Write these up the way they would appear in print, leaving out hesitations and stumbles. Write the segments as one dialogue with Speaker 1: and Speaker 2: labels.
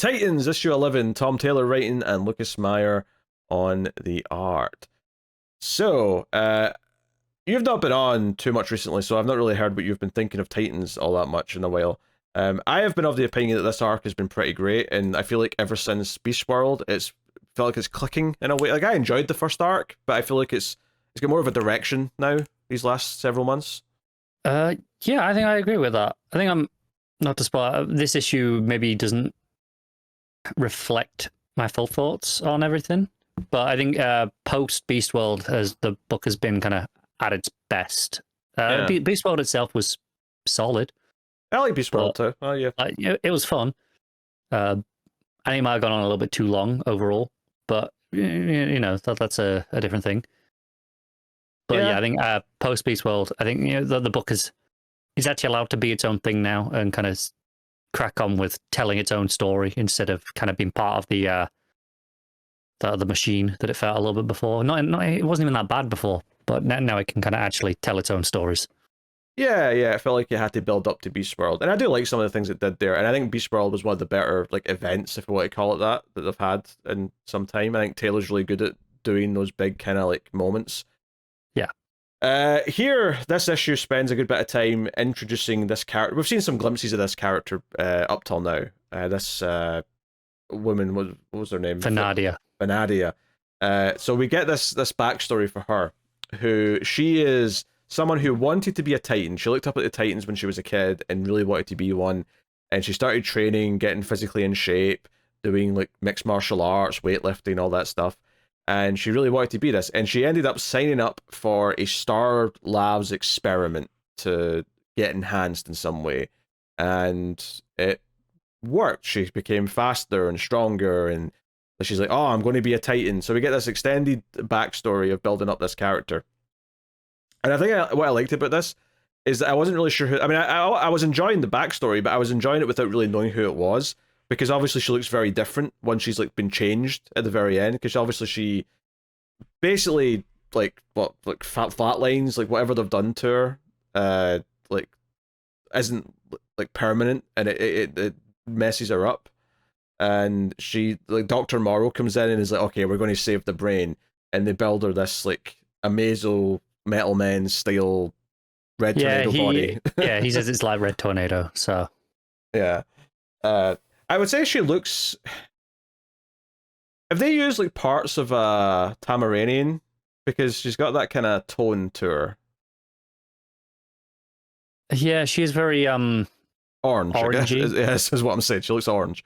Speaker 1: Titans, issue 11, Tom Taylor writing and Lucas Meyer on the art. So, you've not been on too much recently, so I've not really heard what you've been thinking of Titans all that much in a while. I have been of the opinion that this arc has been pretty great, and I feel like ever since Beast World, it's felt like it's clicking in a way. Like, I enjoyed the first arc, but I feel like it's got more of a direction now these last several months.
Speaker 2: Yeah, I think I agree with that. I think I'm not to spoil. This issue maybe doesn't reflect my full thoughts on everything, but I think post Beast World, as the book has been kind of at its best. Beast World itself was solid.
Speaker 1: I like Beast World too. Oh yeah,
Speaker 2: it was fun. I think it might have gone on a little bit too long overall, but you know that's a different thing. But yeah, I think post Beast World, I think the book is actually allowed to be its own thing now and kind of crack on with telling its own story instead of kind of being part of the machine that it felt a little bit before. Not it wasn't even that bad before, but now it can kind of actually tell its own stories.
Speaker 1: Yeah, it felt like it had to build up to Beast World, and I do like some of the things it did there. And I think Beast World was one of the better events, if you want to call it that they've had in some time. I think Taylor's really good at doing those big kind of moments.
Speaker 2: Yeah.
Speaker 1: Here, this issue spends a good bit of time introducing this character. We've seen some glimpses of this character up till now. This woman, what was her name?
Speaker 2: Vanadia.
Speaker 1: So we get this backstory for her, who she is someone who wanted to be a Titan. She looked up at the Titans when she was a kid and really wanted to be one. And she started training, getting physically in shape, doing mixed martial arts, weightlifting, all that stuff. And she really wanted to be this. And she ended up signing up for a Star Labs experiment to get enhanced in some way. And it worked. She became faster and stronger. And she's like, oh, I'm going to be a Titan. So we get this extended backstory of building up this character. And I think what I liked about this is that I wasn't really sure who... I mean, I was enjoying the backstory, but I was enjoying it without really knowing who it was. Because obviously she looks very different once she's been changed at the very end. Because obviously she basically flatlines, whatever they've done to her, isn't permanent, and it messes her up. And she Dr. Morrow comes in and is like, okay, we're going to save the brain, and they build her this Amazo Metal Man style red tornado body.
Speaker 2: Yeah, he says it's like Red Tornado. So
Speaker 1: yeah. I would say she looks... Have they used parts of Tamaranian? Because she's got that kind of tone to her.
Speaker 2: Yeah, she is very
Speaker 1: orange.
Speaker 2: Orangey.
Speaker 1: Yes, is what I'm saying. She looks orange.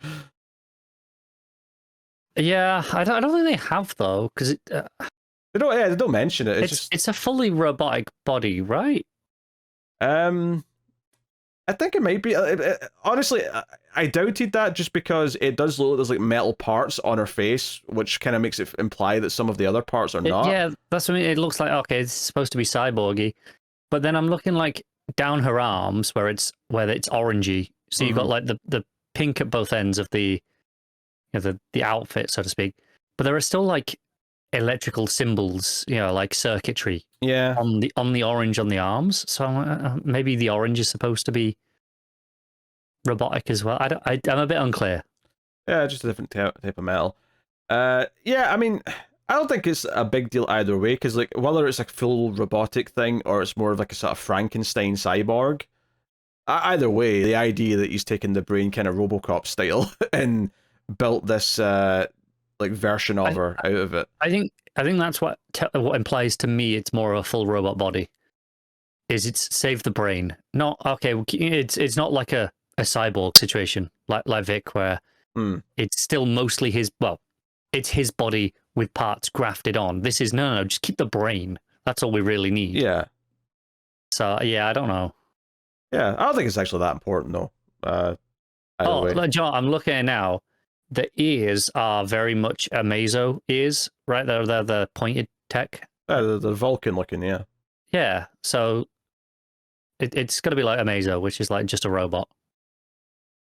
Speaker 2: Yeah, I don't think they have though, because
Speaker 1: they don't mention it.
Speaker 2: It's a fully robotic body, right?
Speaker 1: I think it might be. Honestly, I doubted that just because it does look like there's metal parts on her face, which kind of makes it imply that some of the other parts are not.
Speaker 2: Yeah, that's what I mean. It looks like, okay, it's supposed to be cyborgy, but then I'm looking down her arms where it's orangey. So you've got the pink at both ends of the outfit, so to speak. But there are still electrical symbols, circuitry.
Speaker 1: Yeah.
Speaker 2: On the orange on the arms. So maybe the orange is supposed to be robotic as well. I'm a bit unclear.
Speaker 1: Yeah, just a different type of metal. Yeah, I mean, I don't think it's a big deal either way, because whether it's a full robotic thing or it's more of a sort of Frankenstein cyborg, either way, the idea that he's taken the brain kind of RoboCop style and built this version of her out of it.
Speaker 2: I think that's what implies to me it's more of a full robot body. It's save the brain. Not okay. It's not like a cyborg situation like Vic, where it's still mostly his. Well, it's his body with parts grafted on. This is no. Just keep the brain. That's all we really need.
Speaker 1: Yeah.
Speaker 2: So yeah, I don't know.
Speaker 1: Yeah, I don't think it's actually that important though.
Speaker 2: John, I'm looking at it now. The ears are very much Amazo ears, right? They're the pointed tech.
Speaker 1: The Vulcan looking, yeah.
Speaker 2: Yeah, so it's going to be like Amazo, which is just a robot.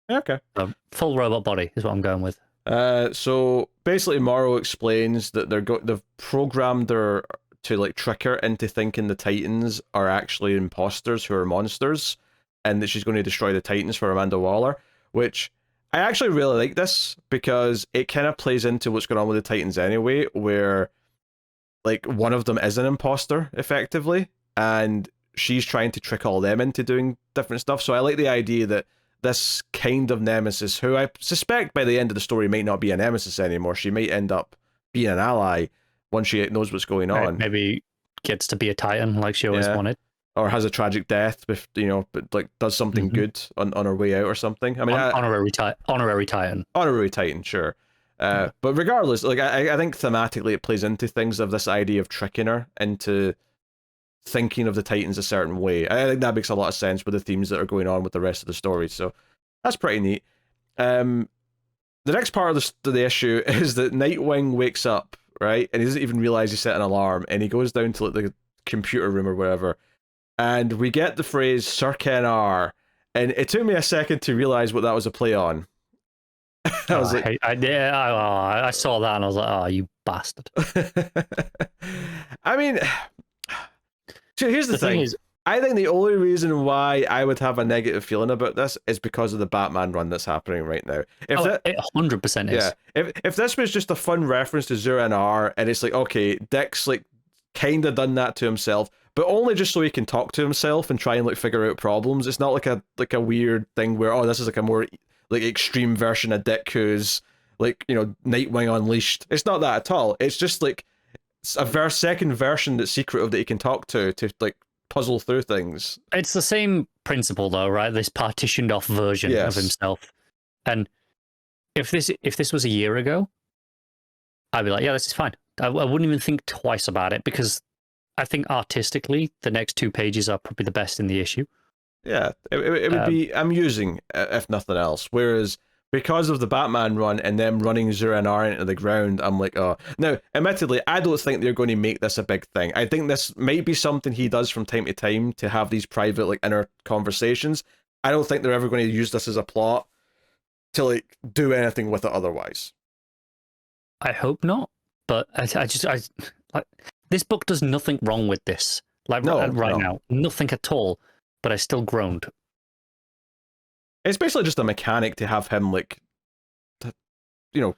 Speaker 1: Okay.
Speaker 2: A full robot body is what I'm going with.
Speaker 1: So basically, Morrow explains that they've programmed her to trick her into thinking the Titans are actually imposters who are monsters, and that she's going to destroy the Titans for Amanda Waller, which I actually really like this because it kind of plays into what's going on with the Titans anyway, where like one of them is an imposter effectively, and she's trying to trick all them into doing different stuff. So I like the idea that this kind of nemesis, who I suspect by the end of the story might not be a nemesis anymore, she might end up being an ally once she knows what's going on.
Speaker 2: Maybe gets to be a Titan like she always wanted.
Speaker 1: Or has a tragic death, with, you know, but like does something good on her way out or something. I mean,
Speaker 2: honorary Titan.
Speaker 1: Honorary Titan, sure. But regardless, like I think thematically it plays into things of this idea of tricking her into thinking of the Titans a certain way. I think that makes a lot of sense with the themes that are going on with the rest of the story. So that's pretty neat. The next part of the issue is that Nightwing wakes up, right, and he doesn't even realize he set an alarm, and he goes down to like the computer room or whatever. And we get the phrase Circan R, and it took me a second to realize what that was a play on.
Speaker 2: I saw that and I was like, oh, you bastard.
Speaker 1: I mean, so here's the thing. I think the only reason why I would have a negative feeling about this is because of the Batman run that's happening right now.
Speaker 2: It 100% is.
Speaker 1: Yeah. If this was just a fun reference to Zur-En-Arrh, and it's like, okay, Dick's like kind of done that to himself, but only just so he can talk to himself and try and like figure out problems. It's not like a weird thing where, oh, this is like a more like extreme version of Dick who's like, you know, Nightwing Unleashed. It's not that at all. It's just like a second version that's secretive that he can talk to like puzzle through things.
Speaker 2: It's the same principle though, right? This partitioned off version of himself. And if this was a year ago, I'd be like, yeah, this is fine. I wouldn't even think twice about it, because I think artistically, the next 2 pages are probably the best in the issue.
Speaker 1: Yeah, it would be amusing, if nothing else. Whereas, because of the Batman run and them running Zur-En-Arrh into the ground, I'm like, oh. Now, admittedly, I don't think they're going to make this a big thing. I think this might be something he does from time to time to have these private, like, inner conversations. I don't think they're ever going to use this as a plot to, like, do anything with it otherwise.
Speaker 2: I hope not, but I like, this book does nothing wrong with this. Like, right now, nothing at all. But I still groaned.
Speaker 1: It's basically just a mechanic to have him, like, you know,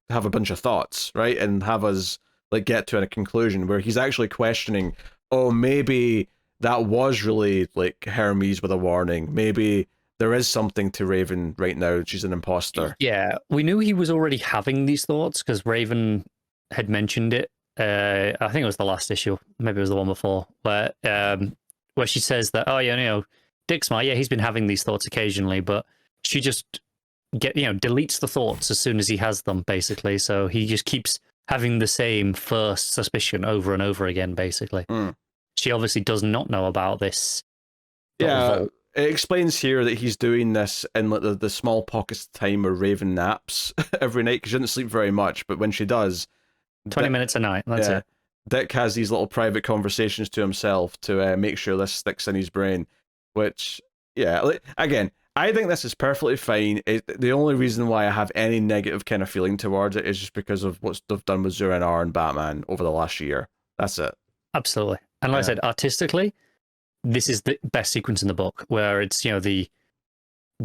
Speaker 1: have a bunch of thoughts, right? And have us, like, get to a conclusion where he's actually questioning, oh, maybe that was really, like, Hermes with a warning. Maybe there is something to Raven right now. She's an imposter.
Speaker 2: Yeah, we knew he was already having these thoughts because Raven had mentioned it. I think it was the last issue. Maybe it was the one before. Where she says that, oh, yeah, you know, Dick Smart, yeah, he's been having these thoughts occasionally, but she just deletes the thoughts as soon as he has them, basically. So he just keeps having the same first suspicion over and over again, basically. She obviously does not know about this.
Speaker 1: Yeah, it explains here that he's doing this in like the small pockets of time where Raven naps every night, because she doesn't sleep very much, but when she does...
Speaker 2: 20 minutes a night, that's it.
Speaker 1: Dick has these little private conversations to himself to make sure this sticks in his brain, which, yeah, again, I think this is perfectly fine. The only reason why I have any negative kind of feeling towards it is just because of what they've done with Zur-En-Arrh and Batman over the last year. That's it.
Speaker 2: Absolutely. And like I said, artistically, this is the best sequence in the book, where it's, you know, the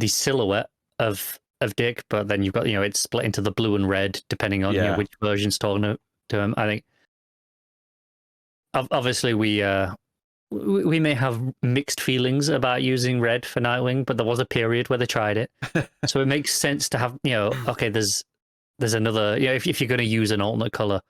Speaker 2: silhouette of Dick, but then you've got, you know, it's split into the blue and red, depending on you know, which version's talking to him. I think obviously we may have mixed feelings about using red for Nightwing, but there was a period where they tried it. So it makes sense to have, you know, okay, there's another, you know, if you're going to use an alternate color,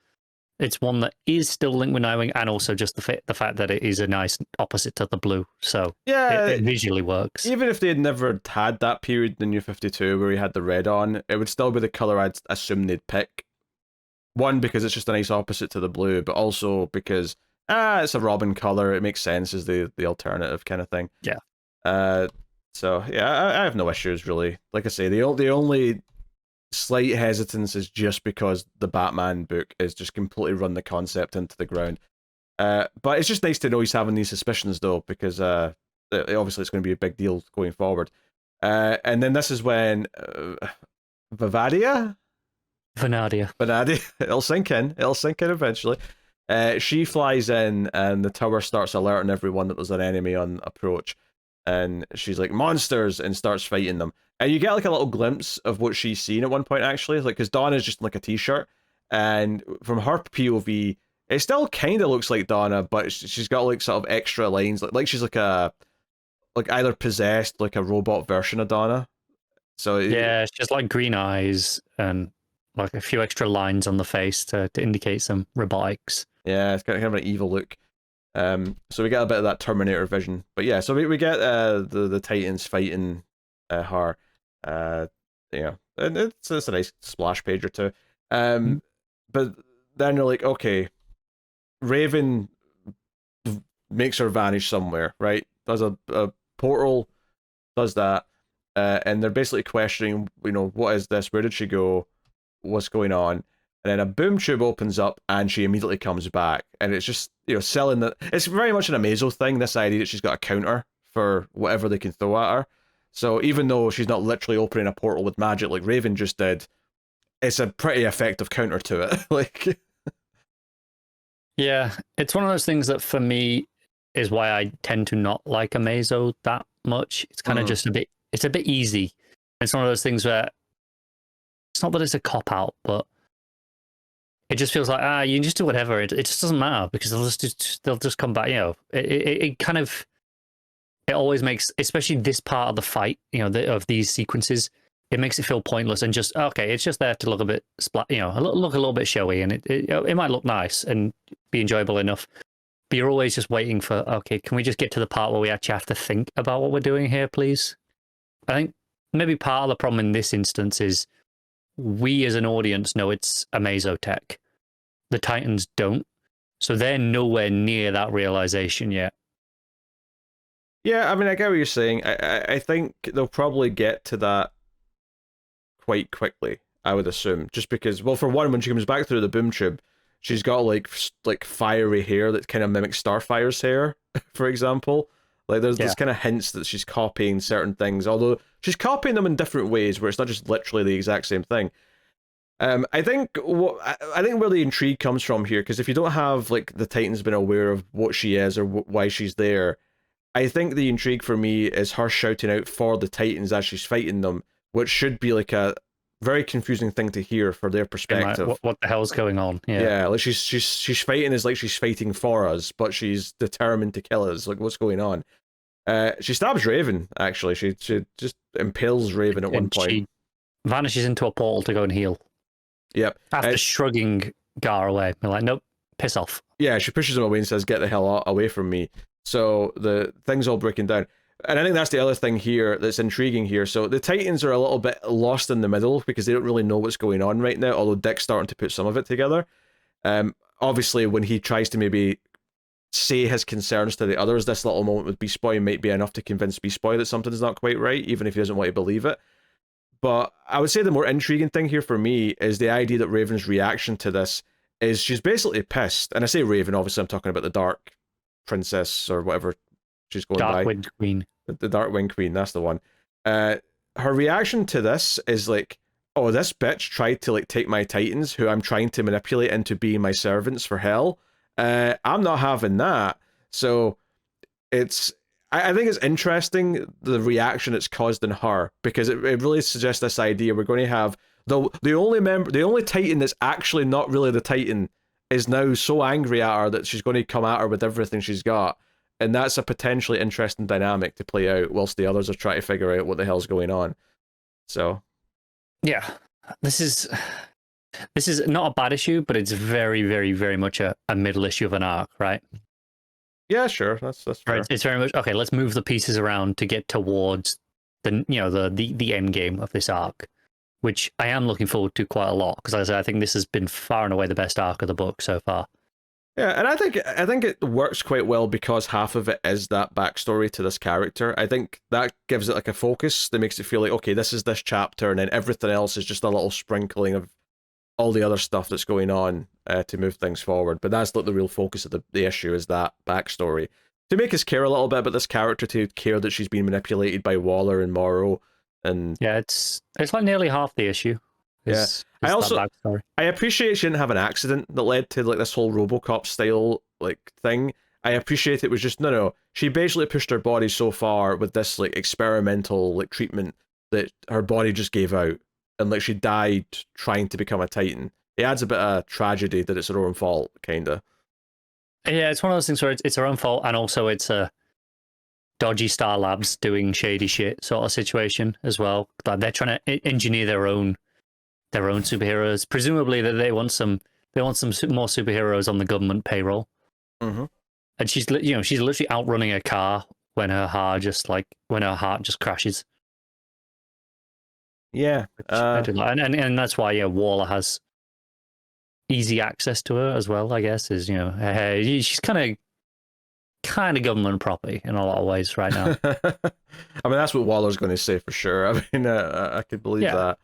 Speaker 2: it's one that is still linked with Nightwing, and also just the fact that it is a nice opposite to the blue. So yeah, it visually works.
Speaker 1: Even if they had never had that period in the New 52 where he had the red on, it would still be the color I'd assume they'd pick. One, because it's just a nice opposite to the blue, but also because it's a Robin color. It makes sense as the alternative kind of thing.
Speaker 2: Yeah.
Speaker 1: So yeah, I have no issues really. Like I say, the only slight hesitance is just because the Batman book is just completely run the concept into the ground. But it's just nice to know he's having these suspicions though, because obviously it's going to be a big deal going forward. And then this is when Vanadia, it'll sink in eventually. She flies in and the tower starts alerting everyone that there's an enemy on approach. and she's like monsters and starts fighting them. And you get like a little glimpse of what she's seen at one point actually, like because Donna's just in, like a t-shirt, and from her POV, it still kind of looks like Donna, but she's got like sort of extra lines, like she's like either possessed, like a robot version of Donna. So
Speaker 2: yeah, it's just like green eyes and like a few extra lines on the face to indicate some robotics.
Speaker 1: yeah, it's kind of an evil look. So we get a bit of that Terminator vision, but yeah, so we get the Titans fighting her, yeah, and it's a nice splash page or two. But then they're like, okay, Raven makes her vanish somewhere, right? Does a portal, does that, and they're basically questioning, what is this? Where did she go? What's going on? And then a boom tube opens up and she immediately comes back. And it's just, selling that. It's very much an Amazo thing, this idea that she's got a counter for whatever they can throw at her. So even though she's not literally opening a portal with magic like Raven just did, it's a pretty effective counter to it. Like,
Speaker 2: yeah, it's one of those things that for me is why I tend to not like Amazo that much. It's kind of just it's a bit easy. It's one of those things where it's not that it's a cop out, but it just feels like you can just do whatever. It just doesn't matter because they'll just come back. It kind of, it always makes, especially this part of the fight, of these sequences, it makes it feel pointless and just okay. It's just there to look a bit look a little bit showy, and it might look nice and be enjoyable enough. But you're always just waiting for, okay, can we just get to the part where we actually have to think about what we're doing here, please? I think maybe part of the problem in this instance is we as an audience know it's Amazo tech. The Titans don't. So they're nowhere near that realization yet.
Speaker 1: yeah, I mean, I get what you're saying. I think they'll probably get to that quite quickly, I would assume. Just because, well, for one, when she comes back through the boom tube, she's got like fiery hair that kind of mimics Starfire's hair, for example. Like there's kind of hints that she's copying certain things, although she's copying them in different ways, where it's not just literally the exact same thing. I think where the intrigue comes from here, because if you don't have like the Titans been aware of what she is or why she's there, I think the intrigue for me is her shouting out for the Titans as she's fighting them, which should be like a very confusing thing to hear for their perspective.
Speaker 2: Like, what the hell's going on?
Speaker 1: Yeah, like she's fighting as like she's fighting for us, but she's determined to kill us. Like, what's going on? She stabs Raven. Actually, she just impales Raven at one point.
Speaker 2: She vanishes into a portal to go and heal.
Speaker 1: Yep.
Speaker 2: After shrugging Gar away, they're like, nope, piss off.
Speaker 1: Yeah, she pushes him away and says, "Get the hell away from me." So the thing's all breaking down. And I think that's the other thing here that's intriguing here. So the Titans are a little bit lost in the middle because they don't really know what's going on right now, although Dick's starting to put some of it together. Obviously, when he tries to maybe say his concerns to the others, this little moment with Beast Boy might be enough to convince Beast Boy that something's not quite right, even if he doesn't want to believe it. But I would say the more intriguing thing here for me is the idea that Raven's reaction to this is she's basically pissed. And I say Raven, obviously I'm talking about the Dark Princess or whatever she's going by.
Speaker 2: Darkwind Queen.
Speaker 1: The Darkwind Queen, that's the one. Her reaction to this is like, oh, this bitch tried to like take my Titans, who I'm trying to manipulate into being my servants for hell. I'm not having that. So I think it's interesting the reaction it's caused in her, because it really suggests this idea we're going to have the only Titan that's actually not really the Titan is now so angry at her that she's going to come at her with everything she's got. And that's a potentially interesting dynamic to play out whilst the others are trying to figure out what the hell's going on. So,
Speaker 2: yeah, this is not a bad issue, but it's very, very, very much a middle issue of an arc, right?
Speaker 1: Yeah, sure, that's fair.
Speaker 2: Right. It's very much okay. Let's move the pieces around to get towards the end game of this arc, which I am looking forward to quite a lot because, as I said, I think this has been far and away the best arc of the book so far.
Speaker 1: Yeah, and I think it works quite well because half of it is that backstory to this character. I think that gives it like a focus that makes it feel like, okay, this is this chapter, and then everything else is just a little sprinkling of all the other stuff that's going on to move things forward. But that's like the real focus of the issue, is that backstory. To make us care a little bit about this character, to care that she's been manipulated by Waller and Morrow. And
Speaker 2: yeah, it's like nearly half the issue.
Speaker 1: I appreciate she didn't have an accident that led to like this whole RoboCop style like thing. I appreciate it was just no. She basically pushed her body so far with this like experimental like treatment that her body just gave out, and like she died trying to become a Titan. It adds a bit of tragedy that it's her own fault, kinda.
Speaker 2: Yeah, it's one of those things where it's her own fault, and also it's a dodgy Star Labs doing shady shit sort of situation as well. Like they're trying to engineer their own superheroes. Presumably that they want some more superheroes on the government payroll.
Speaker 1: Mm-hmm.
Speaker 2: And she's literally outrunning a car when her heart just crashes.
Speaker 1: Yeah,
Speaker 2: and that's why Waller has easy access to her as well. I guess is she's kind of government property in a lot of ways right now.
Speaker 1: I mean, that's what Waller's going to say for sure. I mean, I could believe that.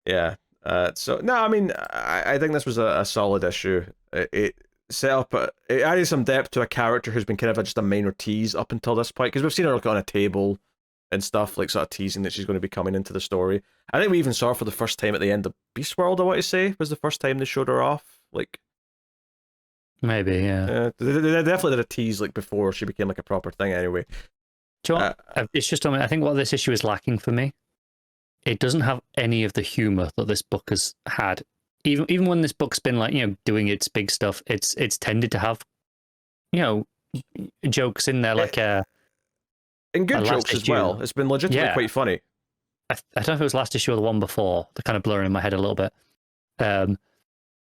Speaker 1: Yeah. So no, I mean, I think this was a solid issue. It set up, it added some depth to a character who's been kind of just a minor tease up until this point, because we've seen her like on a table and stuff, like sort of teasing that she's going to be coming into the story. I think we even saw her for the first time at the end of Beast World. I want to say was the first time they showed her off. Like
Speaker 2: maybe, yeah.
Speaker 1: They definitely did a tease like before she became like a proper thing. Anyway,
Speaker 2: do you know what? It's just I think what this issue is lacking for me. It doesn't have any of the humor that this book has had. Even when this book's been like doing its big stuff, it's tended to have jokes in there like and
Speaker 1: good jokes as well. It's been legitimately quite funny.
Speaker 2: I don't know if it was last issue or the one before. They're kind of blurring in my head a little bit.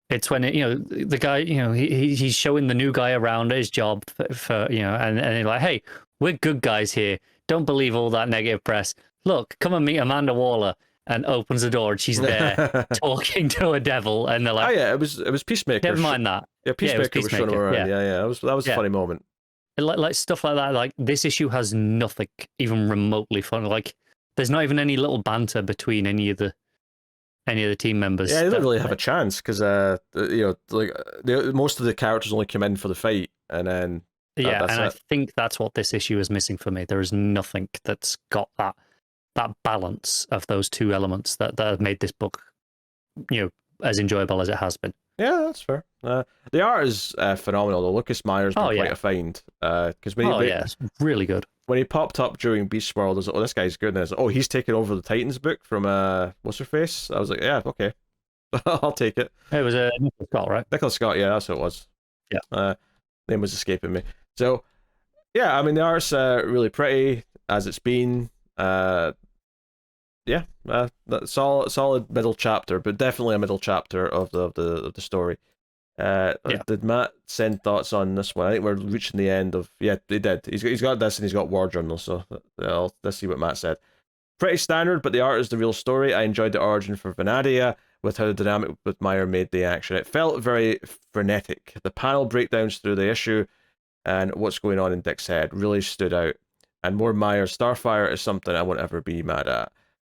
Speaker 2: It's when the guy he's showing the new guy around his job for and they're like, hey, we're good guys here. Don't believe all that negative press. Look, come and meet Amanda Waller. And opens the door, and she's there talking to a devil, and they're like,
Speaker 1: "Oh yeah, it was Peacemaker."
Speaker 2: Never mind that.
Speaker 1: Yeah, Peacemaker was showing around. Yeah. That was a funny moment.
Speaker 2: Like stuff like that. Like this issue has nothing even remotely funny. Like there's not even any little banter between any of the team members.
Speaker 1: Yeah, they don't really have a chance because most of the characters only come in for the fight, and then
Speaker 2: I think that's what this issue is missing for me. There is nothing that's got that balance of those two elements that have made this book, as enjoyable as it has been.
Speaker 1: Yeah, that's fair. The art is phenomenal. Though. Lucas Meyer's been quite a find. Because
Speaker 2: it's really good.
Speaker 1: When he popped up during Beast World, I was like, this guy's good. And he's taking over the Titans book from what's her face? I was like, yeah, okay, I'll take it.
Speaker 2: It was Nicholas Scott, right?
Speaker 1: Nicholas Scott, yeah, that's what it was.
Speaker 2: Yeah,
Speaker 1: name was escaping me. So, yeah, I mean the art's really pretty as it's been. Solid middle chapter, but definitely a middle chapter of the story. Did Matt send thoughts on this one? I think we're reaching the end of. Yeah, they did. He's got this and he's got War Journal. So let's see what Matt said. Pretty standard, but the art is the real story. I enjoyed the origin for Vanadia with how the dynamic with Meyer made the action. It felt very frenetic. The panel breakdowns through the issue and what's going on in Dick's head really stood out. And more Meyer Starfire is something I won't ever be mad at.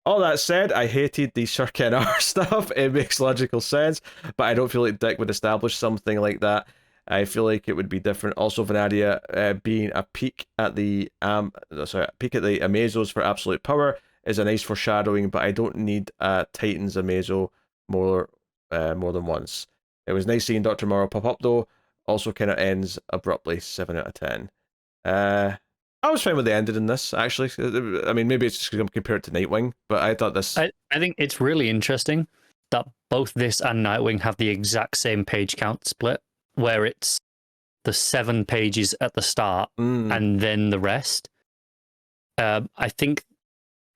Speaker 1: All that said, I hated the Sir Ken R stuff. It makes logical sense, but I don't feel like Dick would establish something like that. I feel like it would be different. Also, Vanadia being a peek at the Amazos for absolute power is a nice foreshadowing, but I don't need Titans Amazo more than once. It was nice seeing Dr. Morrow pop up though. Also, kind of ends abruptly. 7 out of 10. I was fine with the ending in this, actually. I mean, maybe it's just because I'm compared to Nightwing, but I thought this...
Speaker 2: I think it's really interesting that both this and Nightwing have the exact same page count split, where it's the 7 pages at the start and then the rest. I think...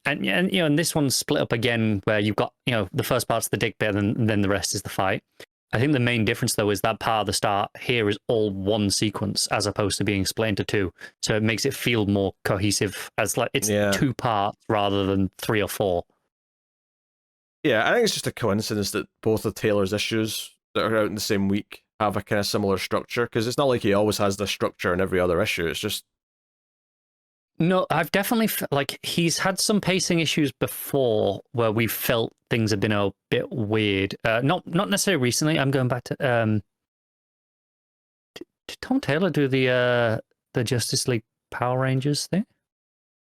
Speaker 2: And this one's split up again, where you've got, the first part's the Dick bit and then the rest is the fight. I think the main difference, though, is that part of the start here is all one sequence as opposed to being split into 2. So it makes it feel more cohesive as like it's 2 parts rather than 3 or 4.
Speaker 1: Yeah, I think it's just a coincidence that both of Taylor's issues that are out in the same week have a kind of similar structure, because it's not like he always has this structure in every other issue. It's just...
Speaker 2: No, I've definitely he's had some pacing issues before where we felt things have been a bit weird. Not necessarily recently. I'm going back to did Tom Taylor do the Justice League Power Rangers thing?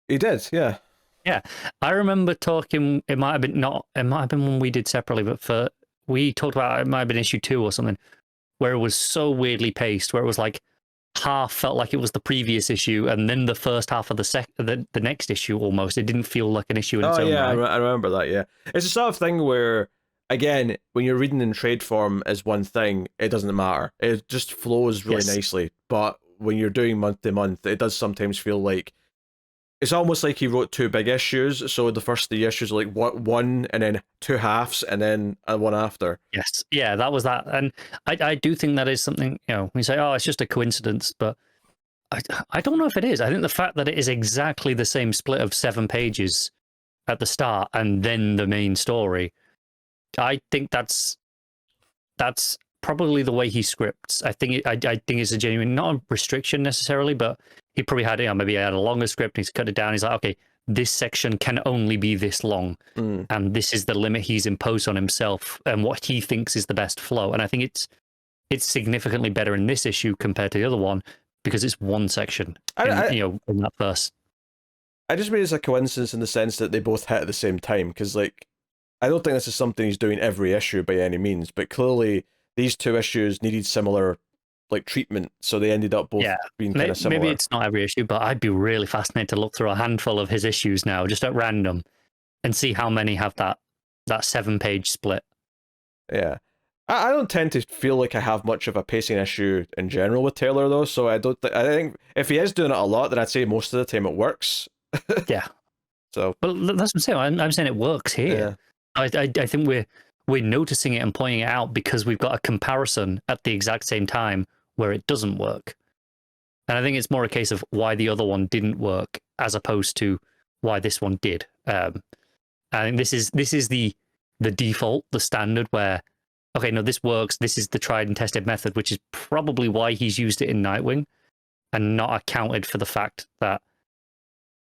Speaker 1: He did, yeah.
Speaker 2: Yeah, I remember talking. It might have been one we did separately, but we talked about it might have been issue 2 or something, where it was so weirdly paced, where it was like half felt like it was the previous issue, and then the first half of the next issue almost. It didn't feel like an issue in its own
Speaker 1: yeah,
Speaker 2: right.
Speaker 1: I remember that. Yeah, it's the sort of thing where, again, when you're reading in trade form as one thing, it doesn't matter. It just flows really nicely. But when you're doing month to month, it does sometimes feel like it's almost like he wrote two big issues. So the first three issues are like one, and then two halves, and then one after.
Speaker 2: Yes, yeah, that was that, and I do think that is something, you know, we say, oh, it's just a coincidence, but I don't know if it is. I think the fact that it is exactly the same split of 7 pages at the start and then the main story, I think that's probably the way he scripts. I think it's a genuine, not a restriction necessarily, but he probably had, you know, maybe he had a longer script and he's cut it down. He's like, okay, this section can only be this long, and this is the limit he's imposed on himself and what he thinks is the best flow. And I think it's significantly better in this issue compared to the other one because it's one section. You know, in that first.
Speaker 1: I just made it as a coincidence in the sense that they both hit at the same time, because like I don't think this is something he's doing every issue by any means, but clearly these two issues needed similar like treatment, so they ended up both being kind of similar.
Speaker 2: Maybe it's not every issue, but I'd be really fascinated to look through a handful of his issues now, just at random, and see how many have that 7-page split.
Speaker 1: Yeah. I don't tend to feel like I have much of a pacing issue in general with Taylor, though, so I think if he is doing it a lot, then I'd say most of the time it works.
Speaker 2: Yeah.
Speaker 1: So,
Speaker 2: but that's what I'm saying. I'm saying it works here. Yeah. I think we're noticing it and pointing it out because we've got a comparison at the exact same time where it doesn't work. And I think it's more a case of why the other one didn't work as opposed to why this one did. I think this is the default, the standard where, okay, no, this works. This is the tried and tested method, which is probably why he's used it in Nightwing and not accounted for the fact that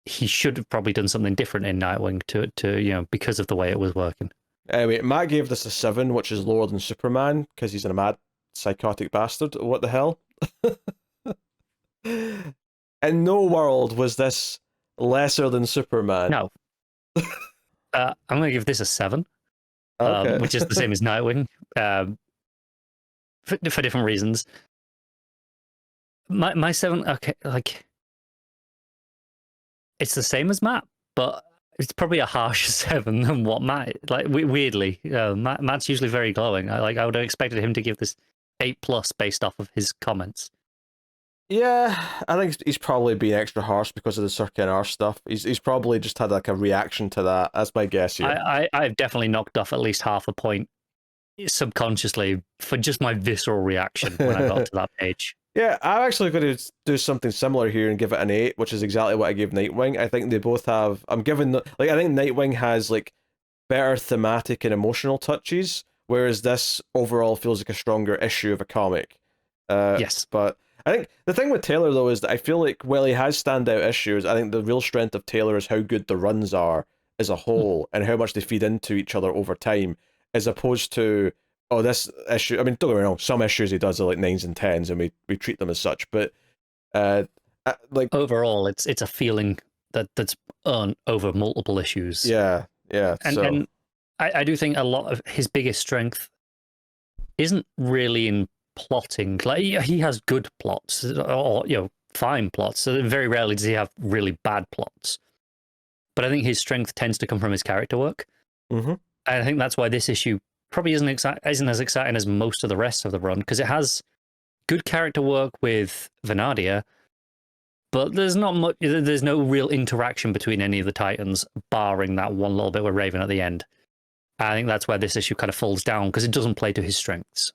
Speaker 2: he should have probably done something different in Nightwing to you know, because of the way it was working.
Speaker 1: Anyway, Matt gave this a 7, which is lower than Superman because he's a mad psychotic bastard. What the hell? In no world was this lesser than Superman.
Speaker 2: No. I'm going to give this a 7.
Speaker 1: Okay.
Speaker 2: Which is the same as Nightwing, for different reasons. My 7, okay, like it's the same as Matt, but it's probably a harsher 7 than what Matt. Like weirdly, Matt's usually very glowing. I would have expected him to give this 8+ based off of his comments.
Speaker 1: Yeah, I think he's probably being extra harsh because of the Circuit R stuff. He's probably just had like a reaction to that. That's my guess here.
Speaker 2: I've definitely knocked off at least half a point subconsciously for just my visceral reaction when I got to that page.
Speaker 1: Yeah, I'm actually going to do something similar here and give it an 8, which is exactly what I gave Nightwing. I think they both have. I think Nightwing has like better thematic and emotional touches, whereas this overall feels like a stronger issue of a comic.
Speaker 2: Yes,
Speaker 1: but I think the thing with Taylor, though, is that I feel like while he has standout issues, I think the real strength of Taylor is how good the runs are as a whole and how much they feed into each other over time, as opposed to, oh, this issue. I mean, don't get me wrong, some issues he does are like 9s and 10s, and we treat them as such. But like
Speaker 2: overall, it's a feeling that's earned over multiple issues.
Speaker 1: Yeah.
Speaker 2: And I do think a lot of his biggest strength isn't really in plotting. Like he has good plots or fine plots. So very rarely does he have really bad plots. But I think his strength tends to come from his character work.
Speaker 1: Mm-hmm.
Speaker 2: I think that's why this issue probably isn't as exciting as most of the rest of the run, because it has good character work with Venadia, but there's not much. There's no real interaction between any of the Titans, barring that one little bit with Raven at the end. I think that's where this issue kind of falls down because it doesn't play to his strengths.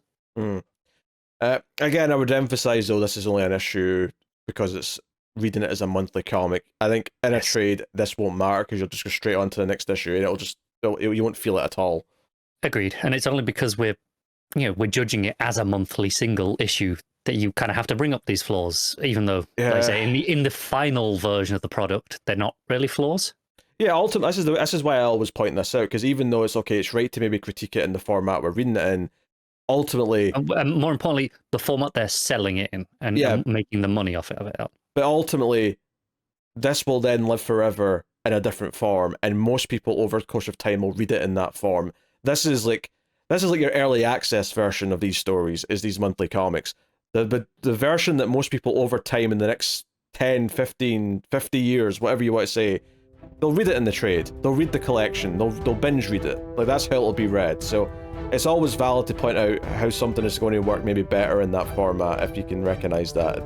Speaker 1: Again, I would emphasize though this is only an issue because it's reading it as a monthly comic. I think in a trade this won't matter because you'll just go straight on to the next issue and you won't feel it at all.
Speaker 2: Agreed, and it's only because we're judging it as a monthly single issue that you kind of have to bring up these flaws, even though, like I say, in the final version of the product, they're not really flaws. Yeah,
Speaker 1: ultimately, this is why I always point this out, because even though it's right to maybe critique it in the format we're reading it in, ultimately,
Speaker 2: and more importantly, the format they're selling it in and making the money off it.
Speaker 1: But ultimately, this will then live forever in a different form, and most people over the course of time will read it in that form. This is like your early access version of these stories, is these monthly comics. The version that most people over time in the next 10, 15, 50 years, whatever you want to say, they'll read it in the trade. They'll read the collection. They'll binge read it. Like, that's how it'll be read. So it's always valid to point out how something is going to work maybe better in that format if you can recognize that.